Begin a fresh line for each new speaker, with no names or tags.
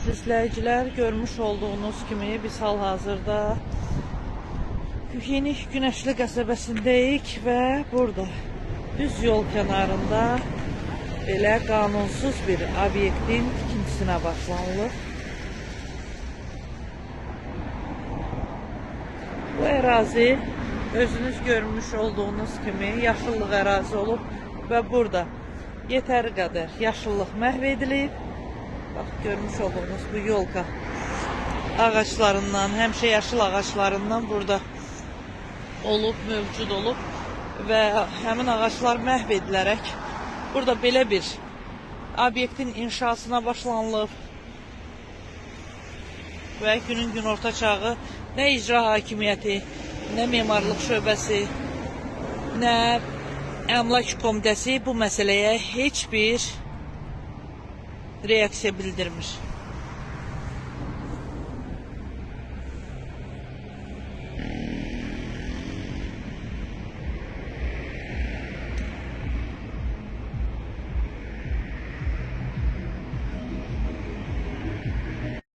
Hörmətli izləyicilər, görmüş olduğunuz kimi biz hal-hazırda Yenik Günəşli qəsəbəsindəyik və burada düz yol kənarında belə qanunsuz bir obyektin tikintisinə başlanılır. Bu ərazi özünüz görmüş olduğunuz kimi yaşıllıq ərazi olub və burada yetəri qədər yaşıllıq məhv edilib. Bax, görmüş olduğunuz bu yolka ağaçlarından, həmişə yaşıl ağaçlarından burada olub, mövcud olub və həmin ağaçlar məhv edilərək burada belə bir obyektin inşasına başlanılıb və günün günorta çağı nə icra hakimiyyəti, nə memarlıq şöbəsi, nə əmlak komitəsi bu məsələyə heç bir reaksiya bildirmir.